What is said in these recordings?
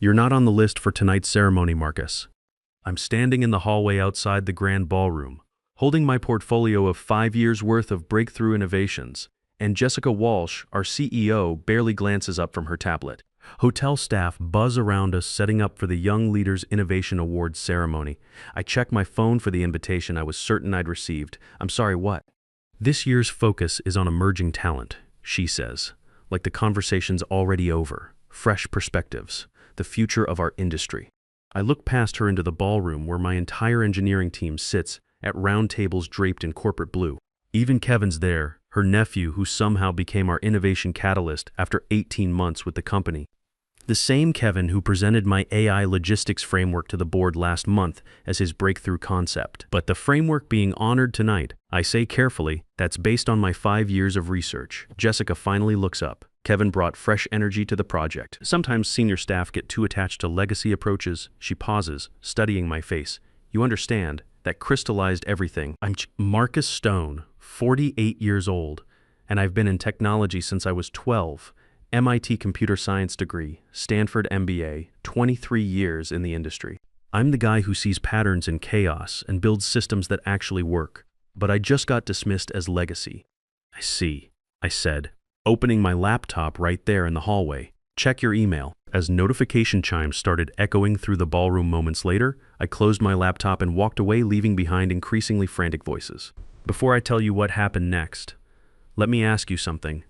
You're not on the list for tonight's ceremony, Marcus. I'm standing in the hallway outside the grand ballroom, holding my portfolio of 5 years' worth of breakthrough innovations, and Jessica Walsh, our CEO, barely glances up from her tablet. Hotel staff buzz around us, setting up for the Young Leaders Innovation Awards ceremony. I check my phone for the invitation I was certain I'd received. I'm sorry, what? This year's focus is on emerging talent, she says, like the conversation's already over. Fresh perspectives, the future of our industry. I look past her into the ballroom where my entire engineering team sits at round tables draped in corporate blue. Even Kevin's there, her nephew who somehow became our innovation catalyst after 18 months with the company. The same Kevin who presented my AI logistics framework to the board last month as his breakthrough concept. But the framework being honored tonight, I say carefully, that's based on my 5 years of research. Jessica finally looks up. Kevin brought fresh energy to the project. Sometimes senior staff get too attached to legacy approaches. She pauses, studying my face. You understand, that crystallized everything. I'm Marcus Stone, 48 years old, and I've been in technology since I was 12. MIT computer science degree, Stanford MBA, 23 years in the industry. I'm the guy who sees patterns in chaos and builds systems that actually work. But I just got dismissed as legacy. I see, I said, opening my laptop right there in the hallway. Check your email. As notification chimes started echoing through the ballroom moments later, I closed my laptop and walked away, leaving behind increasingly frantic voices. Before I tell you what happened next, let me ask you something.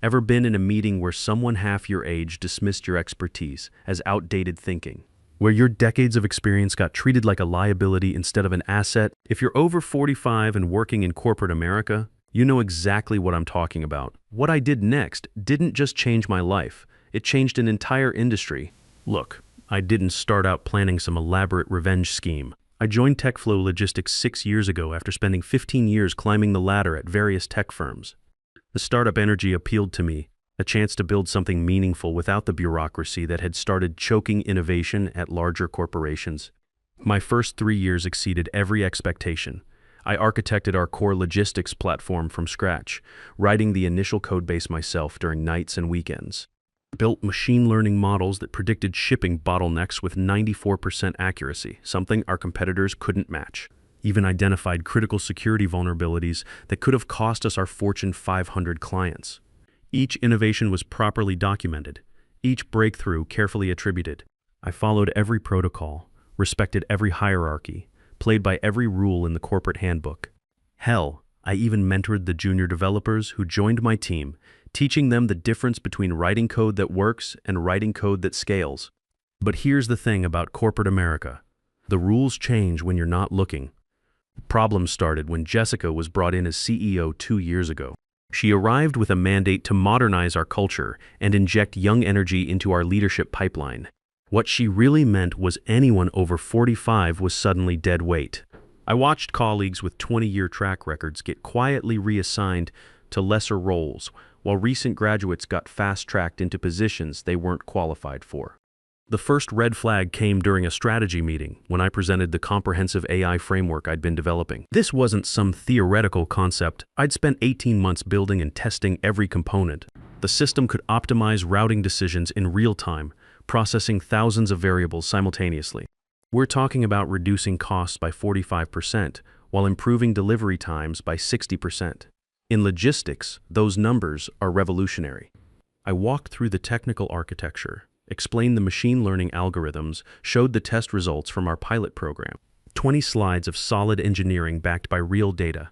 Ever been in a meeting where someone half your age dismissed your expertise as outdated thinking? Where your decades of experience got treated like a liability instead of an asset? If you're over 45 and working in corporate America, you know exactly what I'm talking about. What I did next didn't just change my life, it changed an entire industry. Look, I didn't start out planning some elaborate revenge scheme. I joined TechFlow Logistics 6 years ago after spending 15 years climbing the ladder at various tech firms. The startup energy appealed to me, a chance to build something meaningful without the bureaucracy that had started choking innovation at larger corporations. My first 3 years exceeded every expectation. I architected our core logistics platform from scratch, writing the initial codebase myself during nights and weekends. Built machine learning models that predicted shipping bottlenecks with 94% accuracy, something our competitors couldn't match. Even identified critical security vulnerabilities that could have cost us our Fortune 500 clients. Each innovation was properly documented, each breakthrough carefully attributed. I followed every protocol, respected every hierarchy, played by every rule in the corporate handbook. Hell, I even mentored the junior developers who joined my team, teaching them the difference between writing code that works and writing code that scales. But here's the thing about corporate America. The rules change when you're not looking. Problems started when Jessica was brought in as CEO 2 years ago. She arrived with a mandate to modernize our culture and inject young energy into our leadership pipeline. What she really meant was anyone over 45 was suddenly dead weight. I watched colleagues with 20-year track records get quietly reassigned to lesser roles, while recent graduates got fast-tracked into positions they weren't qualified for. The first red flag came during a strategy meeting when I presented the comprehensive AI framework I'd been developing. This wasn't some theoretical concept. I'd spent 18 months building and testing every component. The system could optimize routing decisions in real time, processing thousands of variables simultaneously. We're talking about reducing costs by 45% while improving delivery times by 60%. In logistics, those numbers are revolutionary. I walked through the technical architecture, explained the machine learning algorithms, showed the test results from our pilot program. 20 slides of solid engineering backed by real data.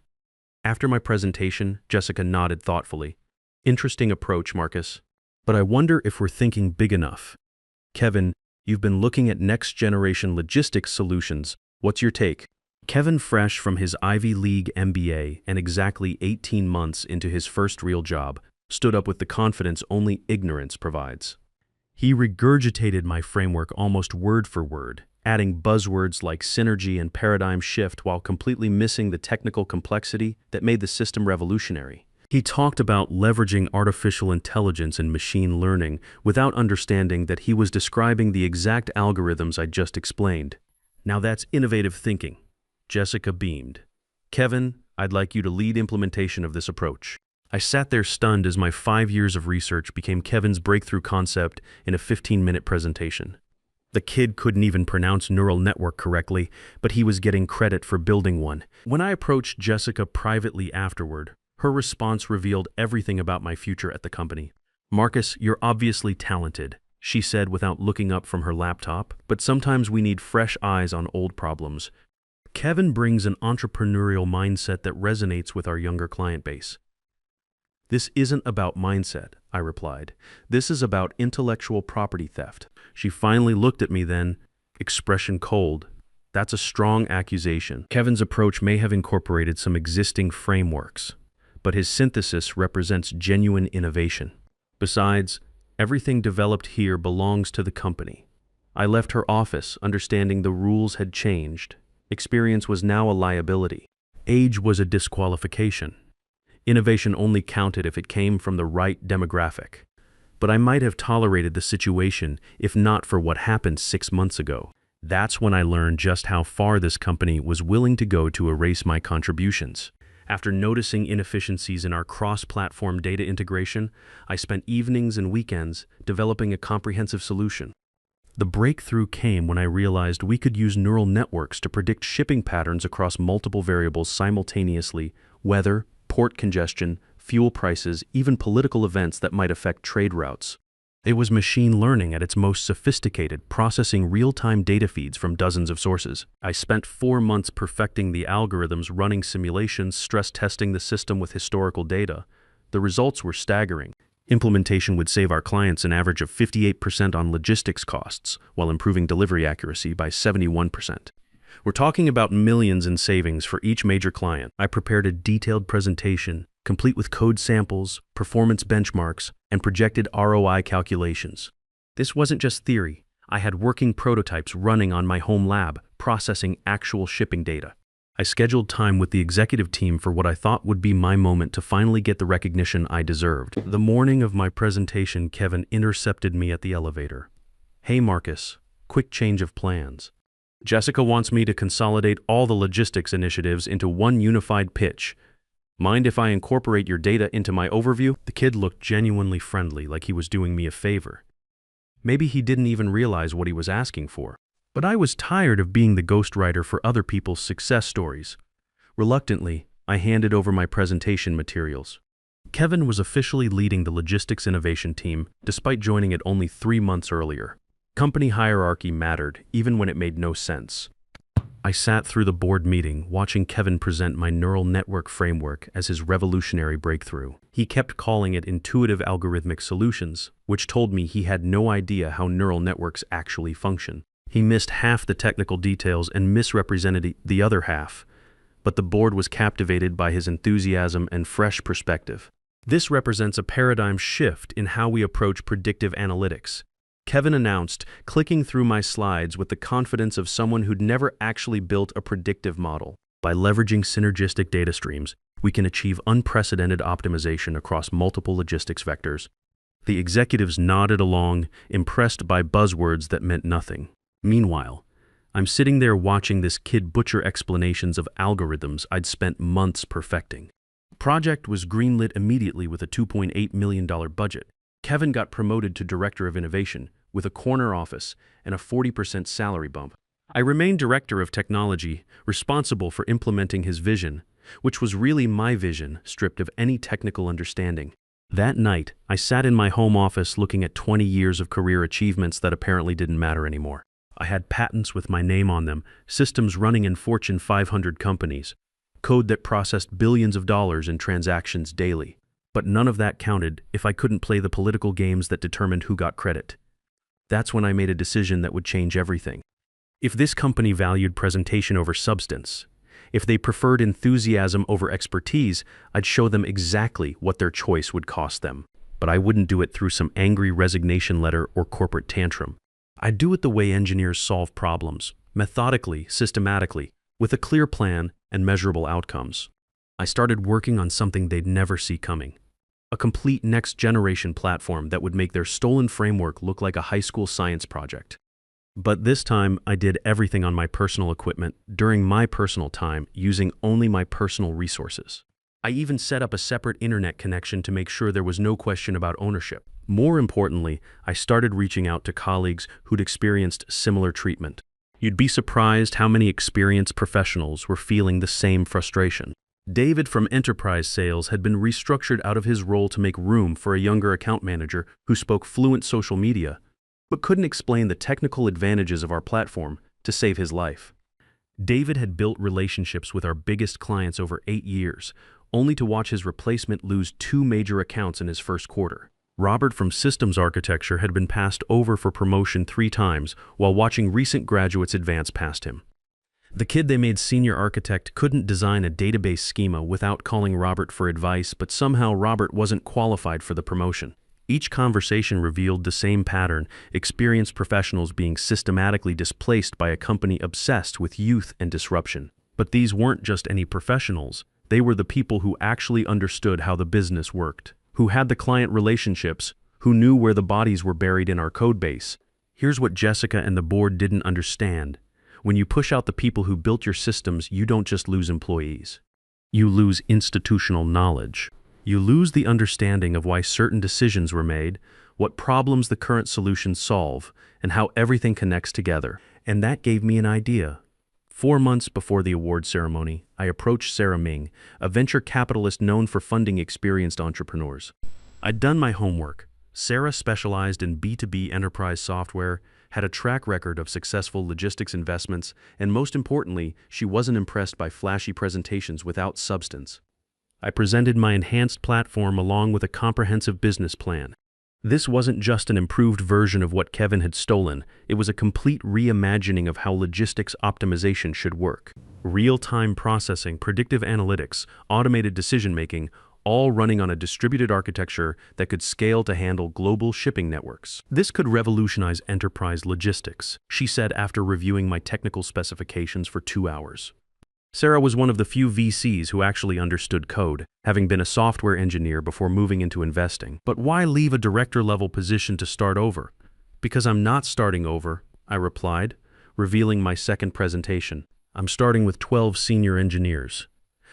After my presentation, Jessica nodded thoughtfully. Interesting approach, Marcus. But I wonder if we're thinking big enough. Kevin, you've been looking at next-generation logistics solutions. What's your take? Kevin, fresh from his Ivy League MBA and exactly 18 months into his first real job, stood up with the confidence only ignorance provides. He regurgitated my framework almost word for word, adding buzzwords like synergy and paradigm shift while completely missing the technical complexity that made the system revolutionary. He talked about leveraging artificial intelligence and machine learning without understanding that he was describing the exact algorithms I just explained. Now that's innovative thinking. Jessica beamed. Kevin, I'd like you to lead implementation of this approach. I sat there stunned as my 5 years of research became Kevin's breakthrough concept in a 15-minute presentation. The kid couldn't even pronounce neural network correctly, but he was getting credit for building one. When I approached Jessica privately afterward, her response revealed everything about my future at the company. "Marcus, you're obviously talented," she said without looking up from her laptop, "but sometimes we need fresh eyes on old problems. Kevin brings an entrepreneurial mindset that resonates with our younger client base." "This isn't about mindset," I replied. "This is about intellectual property theft." She finally looked at me then, expression cold. "That's a strong accusation." Kevin's approach may have incorporated some existing frameworks, but his synthesis represents genuine innovation. Besides, everything developed here belongs to the company. I left her office understanding the rules had changed. Experience was now a liability. Age was a disqualification. Innovation only counted if it came from the right demographic. But I might have tolerated the situation if not for what happened 6 months ago. That's when I learned just how far this company was willing to go to erase my contributions. After noticing inefficiencies in our cross-platform data integration, I spent evenings and weekends developing a comprehensive solution. The breakthrough came when I realized we could use neural networks to predict shipping patterns across multiple variables simultaneously: weather, port congestion, fuel prices, even political events that might affect trade routes. It was machine learning at its most sophisticated, processing real-time data feeds from dozens of sources. I spent 4 months perfecting the algorithms, running simulations, stress testing the system with historical data. The results were staggering. Implementation would save our clients an average of 58% on logistics costs, while improving delivery accuracy by 71%. We're talking about millions in savings for each major client. I prepared a detailed presentation, complete with code samples, performance benchmarks, and projected ROI calculations. This wasn't just theory. I had working prototypes running on my home lab, processing actual shipping data. I scheduled time with the executive team for what I thought would be my moment to finally get the recognition I deserved. The morning of my presentation, Kevin intercepted me at the elevator. "Hey Marcus, quick change of plans. Jessica wants me to consolidate all the logistics initiatives into one unified pitch. Mind if I incorporate your data into my overview?" The kid looked genuinely friendly, like he was doing me a favor. Maybe he didn't even realize what he was asking for. But I was tired of being the ghostwriter for other people's success stories. Reluctantly, I handed over my presentation materials. Kevin was officially leading the logistics innovation team, despite joining it only 3 months earlier. Company hierarchy mattered, even when it made no sense. I sat through the board meeting, watching Kevin present my neural network framework as his revolutionary breakthrough. He kept calling it intuitive algorithmic solutions, which told me he had no idea how neural networks actually function. He missed half the technical details and misrepresented the other half, but the board was captivated by his enthusiasm and fresh perspective. This represents a paradigm shift in how we approach predictive analytics. Kevin announced, clicking through my slides with the confidence of someone who'd never actually built a predictive model. By leveraging synergistic data streams, we can achieve unprecedented optimization across multiple logistics vectors. The executives nodded along, impressed by buzzwords that meant nothing. Meanwhile, I'm sitting there watching this kid butcher explanations of algorithms I'd spent months perfecting. The project was greenlit immediately with a $2.8 million budget. Kevin got promoted to Director of Innovation with a corner office and a 40% salary bump. I remained Director of Technology, responsible for implementing his vision, which was really my vision, stripped of any technical understanding. That night, I sat in my home office looking at 20 years of career achievements that apparently didn't matter anymore. I had patents with my name on them, systems running in Fortune 500 companies, code that processed billions of dollars in transactions daily. But none of that counted if I couldn't play the political games that determined who got credit. That's when I made a decision that would change everything. If this company valued presentation over substance, if they preferred enthusiasm over expertise, I'd show them exactly what their choice would cost them. But I wouldn't do it through some angry resignation letter or corporate tantrum. I'd do it the way engineers solve problems, methodically, systematically, with a clear plan and measurable outcomes. I started working on something they'd never see coming. A complete next-generation platform that would make their stolen framework look like a high school science project. But this time, I did everything on my personal equipment, during my personal time, using only my personal resources. I even set up a separate internet connection to make sure there was no question about ownership. More importantly, I started reaching out to colleagues who'd experienced similar treatment. You'd be surprised how many experienced professionals were feeling the same frustration. David from Enterprise Sales had been restructured out of his role to make room for a younger account manager who spoke fluent social media, but couldn't explain the technical advantages of our platform to save his life. David had built relationships with our biggest clients over 8 years, only to watch his replacement lose 2 major accounts in his first quarter. Robert from Systems Architecture had been passed over for promotion 3 times while watching recent graduates advance past him. The kid they made senior architect couldn't design a database schema without calling Robert for advice, but somehow Robert wasn't qualified for the promotion. Each conversation revealed the same pattern: experienced professionals being systematically displaced by a company obsessed with youth and disruption. But these weren't just any professionals. They were the people who actually understood how the business worked, who had the client relationships, who knew where the bodies were buried in our code base. Here's what Jessica and the board didn't understand. When you push out the people who built your systems, you don't just lose employees. You lose institutional knowledge. You lose the understanding of why certain decisions were made, what problems the current solutions solve, and how everything connects together. And that gave me an idea. 4 months before the award ceremony, I approached Sarah Ming, a venture capitalist known for funding experienced entrepreneurs. I'd done my homework. Sarah specialized in B2B enterprise software, had a track record of successful logistics investments, and most importantly, she wasn't impressed by flashy presentations without substance. I presented my enhanced platform along with a comprehensive business plan. This wasn't just an improved version of what Kevin had stolen, it was a complete reimagining of how logistics optimization should work. Real-time processing, predictive analytics, automated decision-making, all running on a distributed architecture that could scale to handle global shipping networks. This could revolutionize enterprise logistics, she said after reviewing my technical specifications for 2 hours. Sarah was one of the few VCs who actually understood code, having been a software engineer before moving into investing. But why leave a director-level position to start over? Because I'm not starting over, I replied, revealing my second presentation. I'm starting with 12 senior engineers,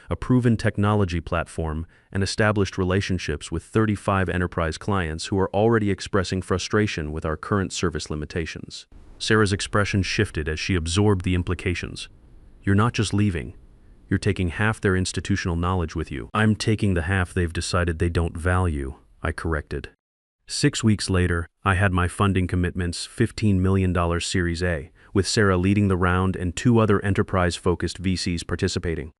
a proven technology platform, and established relationships with 35 enterprise clients who are already expressing frustration with our current service limitations. Sarah's expression shifted as she absorbed the implications. You're not just leaving, you're taking half their institutional knowledge with you. I'm taking the half they've decided they don't value, I corrected. 6 weeks later, I had my funding commitments, $15 million Series A, with Sarah leading the round and 2 other enterprise-focused VCs participating.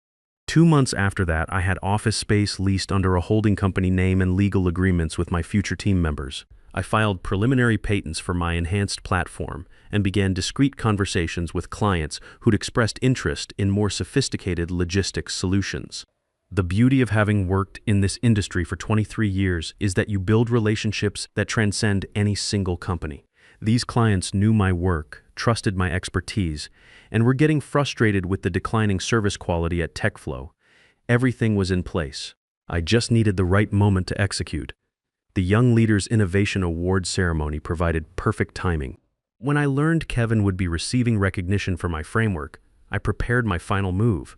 2 months after that, I had office space leased under a holding company name and legal agreements with my future team members. I filed preliminary patents for my enhanced platform and began discreet conversations with clients who'd expressed interest in more sophisticated logistics solutions. The beauty of having worked in this industry for 23 years is that you build relationships that transcend any single company. These clients knew my work, trusted my expertise, and were getting frustrated with the declining service quality at TechFlow. Everything was in place. I just needed the right moment to execute. The Young Leaders Innovation Award ceremony provided perfect timing. When I learned Kevin would be receiving recognition for my framework, I prepared my final move.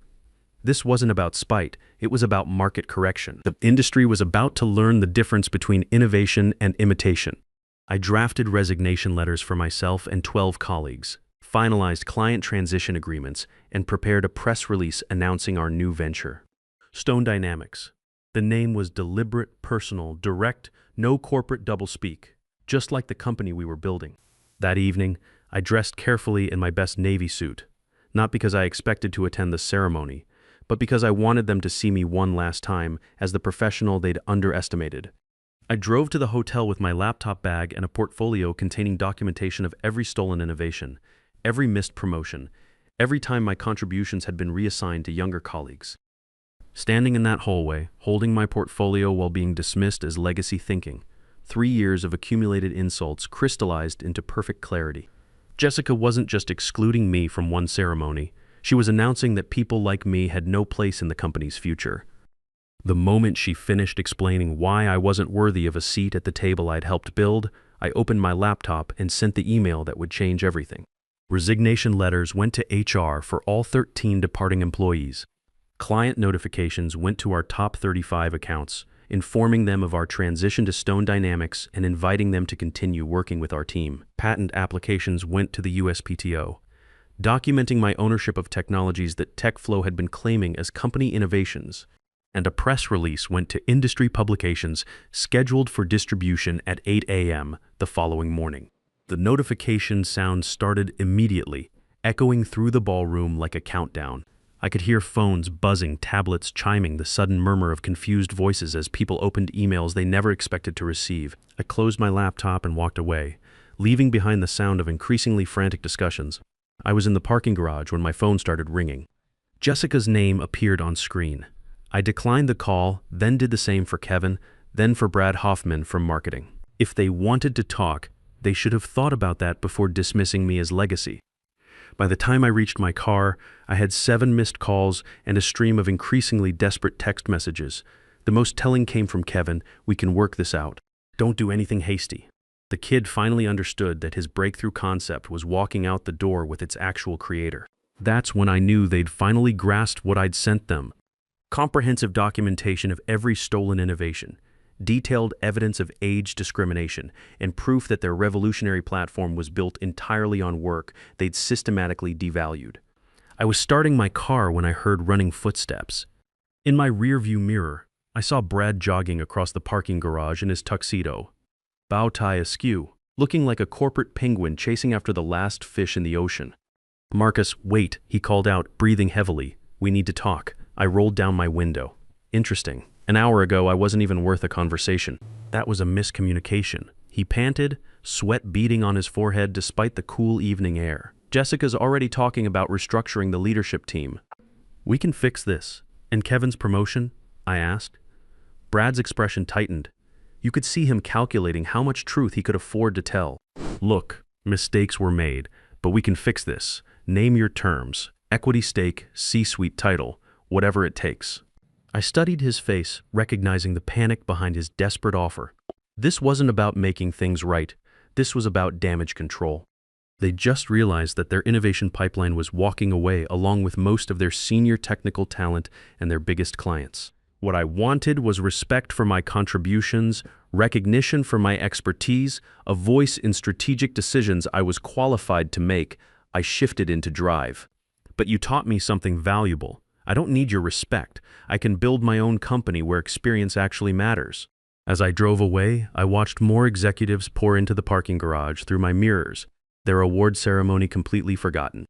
This wasn't about spite, it was about market correction. The industry was about to learn the difference between innovation and imitation. I drafted resignation letters for myself and 12 colleagues, finalized client transition agreements, and prepared a press release announcing our new venture. Stone Dynamics. The name was deliberate, personal, direct, no corporate doublespeak, just like the company we were building. That evening, I dressed carefully in my best Navy suit, not because I expected to attend the ceremony, but because I wanted them to see me one last time as the professional they'd underestimated. I drove to the hotel with my laptop bag and a portfolio containing documentation of every stolen innovation, every missed promotion, every time my contributions had been reassigned to younger colleagues. Standing in that hallway, holding my portfolio while being dismissed as legacy thinking, 3 years of accumulated insults crystallized into perfect clarity. Jessica wasn't just excluding me from one ceremony, she was announcing that people like me had no place in the company's future. The moment she finished explaining why I wasn't worthy of a seat at the table I'd helped build, I opened my laptop and sent the email that would change everything. Resignation letters went to HR for all 13 departing employees. Client notifications went to our top 35 accounts, informing them of our transition to Stone Dynamics and inviting them to continue working with our team. Patent applications went to the USPTO, documenting my ownership of technologies that TechFlow had been claiming as company innovations. And a press release went to industry publications scheduled for distribution at 8 a.m. the following morning. The notification sound started immediately, echoing through the ballroom like a countdown. I could hear phones buzzing, tablets chiming, the sudden murmur of confused voices as people opened emails they never expected to receive. I closed my laptop and walked away, leaving behind the sound of increasingly frantic discussions. I was in the parking garage when my phone started ringing. Jessica's name appeared on screen. I declined the call, then did the same for Kevin, then for Brad Hoffman from marketing. If they wanted to talk, they should have thought about that before dismissing me as legacy. By the time I reached my car, I had 7 missed calls and a stream of increasingly desperate text messages. The most telling came from Kevin, "We can work this out. Don't do anything hasty." The kid finally understood that his breakthrough concept was walking out the door with its actual creator. That's when I knew they'd finally grasped what I'd sent them. Comprehensive documentation of every stolen innovation, detailed evidence of age discrimination, and proof that their revolutionary platform was built entirely on work they'd systematically devalued. I was starting my car when I heard running footsteps. In my rearview mirror, I saw Brad jogging across the parking garage in his tuxedo, bow tie askew, looking like a corporate penguin chasing after the last fish in the ocean. "Marcus, wait," he called out, breathing heavily. "We need to talk." I rolled down my window. Interesting. An hour ago, I wasn't even worth a conversation. That was a miscommunication. He panted, sweat beading on his forehead despite the cool evening air. "Jessica's already talking about restructuring the leadership team." "We can fix this. And Kevin's promotion?" I asked. Brad's expression tightened. You could see him calculating how much truth he could afford to tell. "Look, mistakes were made, but we can fix this. Name your terms. Equity stake, C-suite title, whatever it takes." I studied his face, recognizing the panic behind his desperate offer. This wasn't about making things right. This was about damage control. They just realized that their innovation pipeline was walking away along with most of their senior technical talent and their biggest clients. What I wanted was respect for my contributions, recognition for my expertise, a voice in strategic decisions I was qualified to make. I shifted into drive. "But you taught me something valuable. I don't need your respect. I can build my own company where experience actually matters." As I drove away, I watched more executives pour into the parking garage through my mirrors, their award ceremony completely forgotten.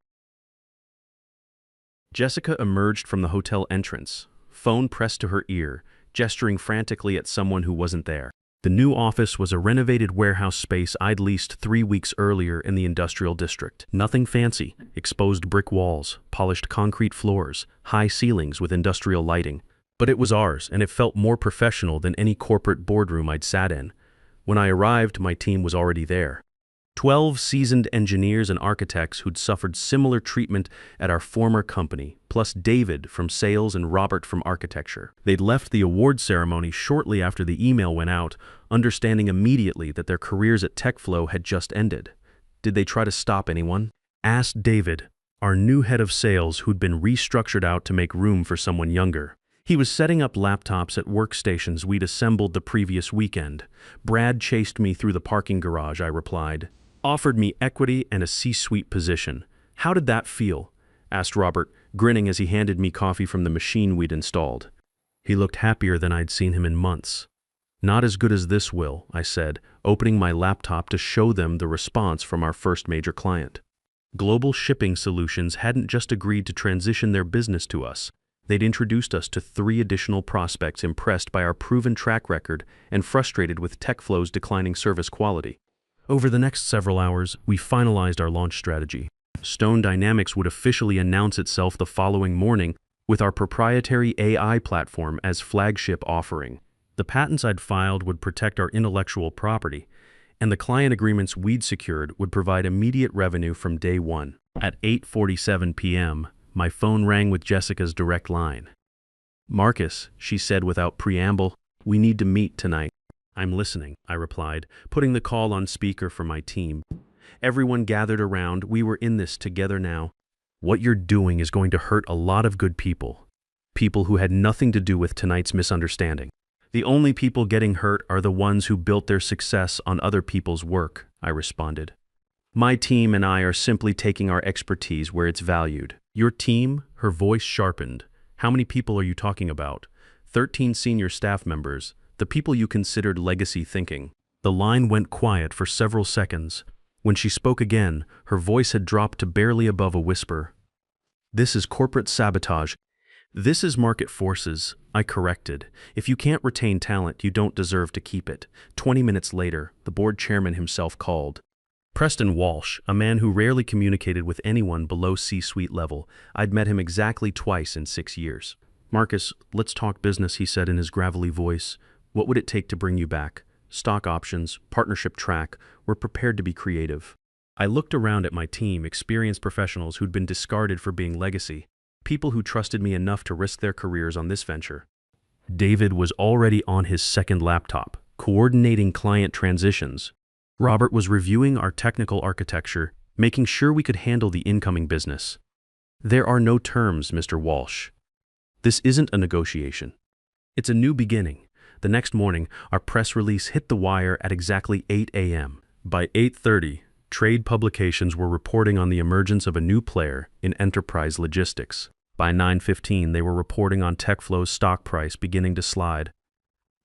Jessica emerged from the hotel entrance, phone pressed to her ear, gesturing frantically at someone who wasn't there. The new office was a renovated warehouse space I'd leased 3 weeks earlier in the industrial district. Nothing fancy, exposed brick walls, polished concrete floors, high ceilings with industrial lighting. But it was ours, and it felt more professional than any corporate boardroom I'd sat in. When I arrived, my team was already there. 12 seasoned engineers and architects who'd suffered similar treatment at our former company, plus David from sales and Robert from architecture. They'd left the award ceremony shortly after the email went out, understanding immediately that their careers at TechFlow had just ended. Did they try to stop anyone? Asked David, our new head of sales who'd been restructured out to make room for someone younger. He was setting up laptops at workstations we'd assembled the previous weekend. "Brad chased me through the parking garage," I replied. "Offered me equity and a C-suite position. How did that feel?" asked Robert, grinning as he handed me coffee from the machine we'd installed. He looked happier than I'd seen him in months. "Not as good as this, Will," I said, opening my laptop to show them the response from our first major client. Global Shipping Solutions hadn't just agreed to transition their business to us. They'd introduced us to 3 additional prospects impressed by our proven track record and frustrated with TechFlow's declining service quality. Over the next several hours, we finalized our launch strategy. Stone Dynamics would officially announce itself the following morning with our proprietary AI platform as flagship offering. The patents I'd filed would protect our intellectual property, and the client agreements we'd secured would provide immediate revenue from day one. At 8:47 p.m., my phone rang with Jessica's direct line. "Marcus," she said without preamble, "we need to meet tonight." "I'm listening," I replied, putting the call on speaker for my team. Everyone gathered around. We were in this together now. "What you're doing is going to hurt a lot of good people." People who had nothing to do with tonight's misunderstanding. The only people getting hurt are the ones who built their success on other people's work, I responded. My team and I are simply taking our expertise where it's valued. Your team? Her voice sharpened. How many people are you talking about? 13 senior staff members, the people you considered legacy thinking. The line went quiet for several seconds. When she spoke again, her voice had dropped to barely above a whisper. This is corporate sabotage. This is market forces, I corrected. If you can't retain talent, you don't deserve to keep it. 20 minutes later, the board chairman himself called. Preston Walsh, a man who rarely communicated with anyone below C-suite level. I'd met him exactly twice in 6 years. Marcus, let's talk business, he said in his gravelly voice. What would it take to bring you back? Stock options, partnership track, we're prepared to be creative. I looked around at my team, experienced professionals who'd been discarded for being legacy. People who trusted me enough to risk their careers on this venture. David was already on his second laptop, coordinating client transitions. Robert was reviewing our technical architecture, making sure we could handle the incoming business. There are no terms, Mr. Walsh. This isn't a negotiation. It's a new beginning. The next morning, our press release hit the wire at exactly 8 a.m. By 8:30, trade publications were reporting on the emergence of a new player in enterprise logistics. By 9:15, they were reporting on TechFlow's stock price beginning to slide.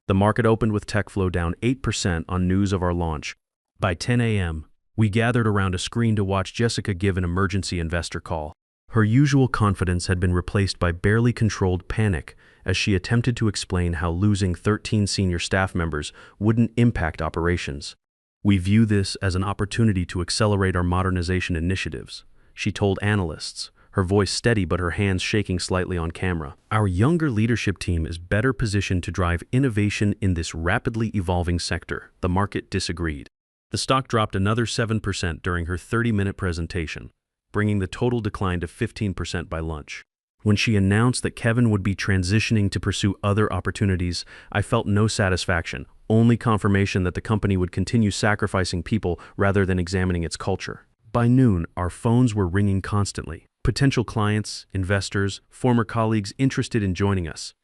The market opened with TechFlow down 8% on news of our launch. By 10 a.m., we gathered around a screen to watch Jessica give an emergency investor call. Her usual confidence had been replaced by barely controlled panic as she attempted to explain how losing 13 senior staff members wouldn't impact operations. We view this as an opportunity to accelerate our modernization initiatives, she told analysts, her voice steady but her hands shaking slightly on camera. Our younger leadership team is better positioned to drive innovation in this rapidly evolving sector. The market disagreed. The stock dropped another 7% during her 30-minute presentation, bringing the total decline to 15% by lunch. When she announced that Kevin would be transitioning to pursue other opportunities, I felt no satisfaction, only confirmation that the company would continue sacrificing people rather than examining its culture. By noon, our phones were ringing constantly. Potential clients, investors, former colleagues interested in joining us.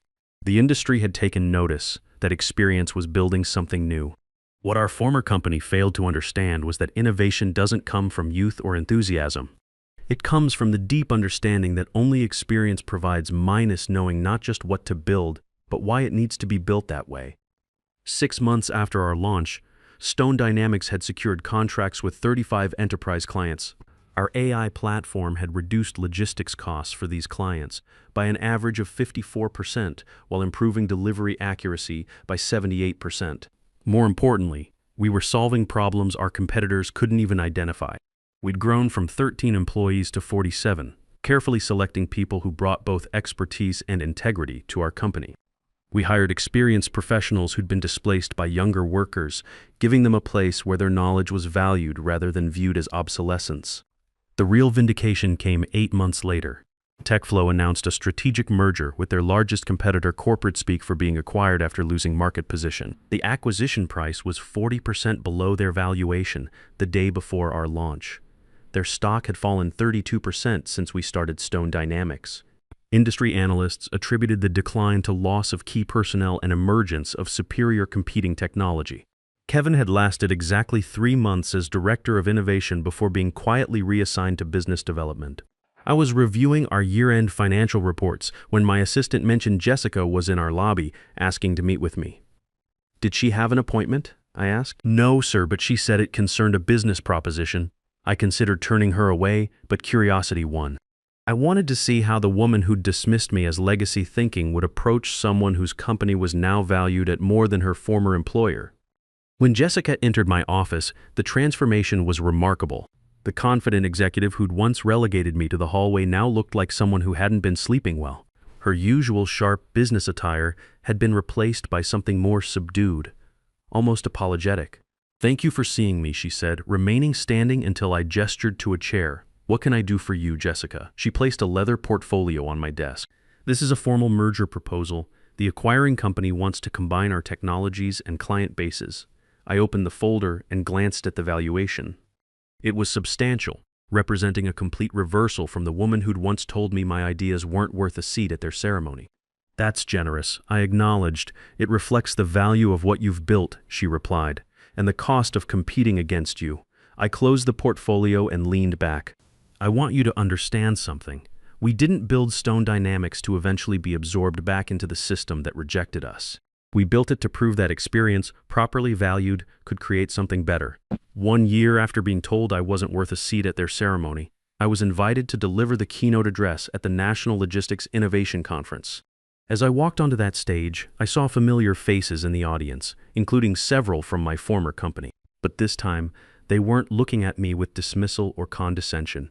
The industry had taken notice that Experience was building something new. What our former company failed to understand was that innovation doesn't come from youth or enthusiasm. It comes from the deep understanding that only experience provides, minus knowing not just what to build, but why it needs to be built that way. 6 months after our launch, Stone Dynamics had secured contracts with 35 enterprise clients. Our AI platform had reduced logistics costs for these clients by an average of 54% while improving delivery accuracy by 78%. More importantly, we were solving problems our competitors couldn't even identify. We'd grown from 13 employees to 47, carefully selecting people who brought both expertise and integrity to our company. We hired experienced professionals who'd been displaced by younger workers, giving them a place where their knowledge was valued rather than viewed as obsolescence. The real vindication came 8 months later. TechFlow announced a strategic merger with their largest competitor, corporate speak for being acquired after losing market position. The acquisition price was 40% below their valuation the day before our launch. Their stock had fallen 32% since we started Stone Dynamics. Industry analysts attributed the decline to loss of key personnel and emergence of superior competing technology. Kevin had lasted exactly 3 months as Director of Innovation before being quietly reassigned to business development. I was reviewing our year-end financial reports when my assistant mentioned Jessica was in our lobby asking to meet with me. Did she have an appointment? I asked. No, sir, but she said it concerned a business proposition. I considered turning her away, but curiosity won. I wanted to see how the woman who'd dismissed me as legacy thinking would approach someone whose company was now valued at more than her former employer. When Jessica entered my office, the transformation was remarkable. The confident executive who'd once relegated me to the hallway now looked like someone who hadn't been sleeping well. Her usual sharp business attire had been replaced by something more subdued, almost apologetic. Thank you for seeing me, she said, remaining standing until I gestured to a chair. What can I do for you, Jessica? She placed a leather portfolio on my desk. This is a formal merger proposal. The acquiring company wants to combine our technologies and client bases. I opened the folder and glanced at the valuation. It was substantial, representing a complete reversal from the woman who'd once told me my ideas weren't worth a seat at their ceremony. "That's generous," I acknowledged. "It reflects the value of what you've built," she replied, "and the cost of competing against you." I closed the portfolio and leaned back. "I want you to understand something. We didn't build Stone Dynamics to eventually be absorbed back into the system that rejected us. We built it to prove that experience, properly valued, could create something better." 1 year after being told I wasn't worth a seat at their ceremony, I was invited to deliver the keynote address at the National Logistics Innovation Conference. As I walked onto that stage, I saw familiar faces in the audience, including several from my former company. But this time, they weren't looking at me with dismissal or condescension.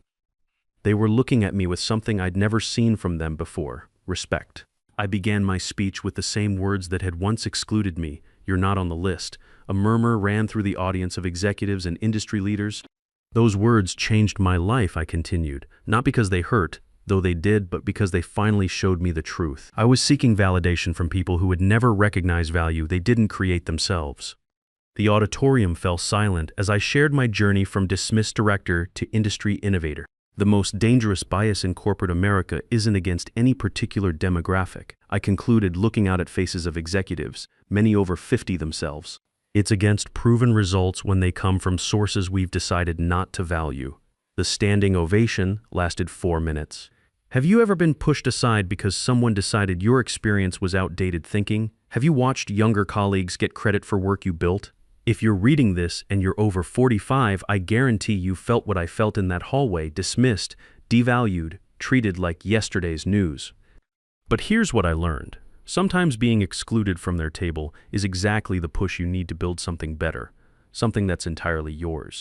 They were looking at me with something I'd never seen from them before: respect. I began my speech with the same words that had once excluded me: "You're not on the list." A murmur ran through the audience of executives and industry leaders. "Those words changed my life," I continued, "not because they hurt, though they did, but because they finally showed me the truth. I was seeking validation from people who would never recognize value they didn't create themselves." The auditorium fell silent as I shared my journey from dismissed director to industry innovator. The most dangerous bias in corporate America isn't against any particular demographic, I concluded, looking out at faces of executives, many over 50 themselves. It's against proven results when they come from sources we've decided not to value. The standing ovation lasted 4 minutes. Have you ever been pushed aside because someone decided your experience was outdated thinking? Have you watched younger colleagues get credit for work you built? If you're reading this and you're over 45, I guarantee you felt what I felt in that hallway: dismissed, devalued, treated like yesterday's news. But here's what I learned. Sometimes being excluded from their table is exactly the push you need to build something better, something that's entirely yours.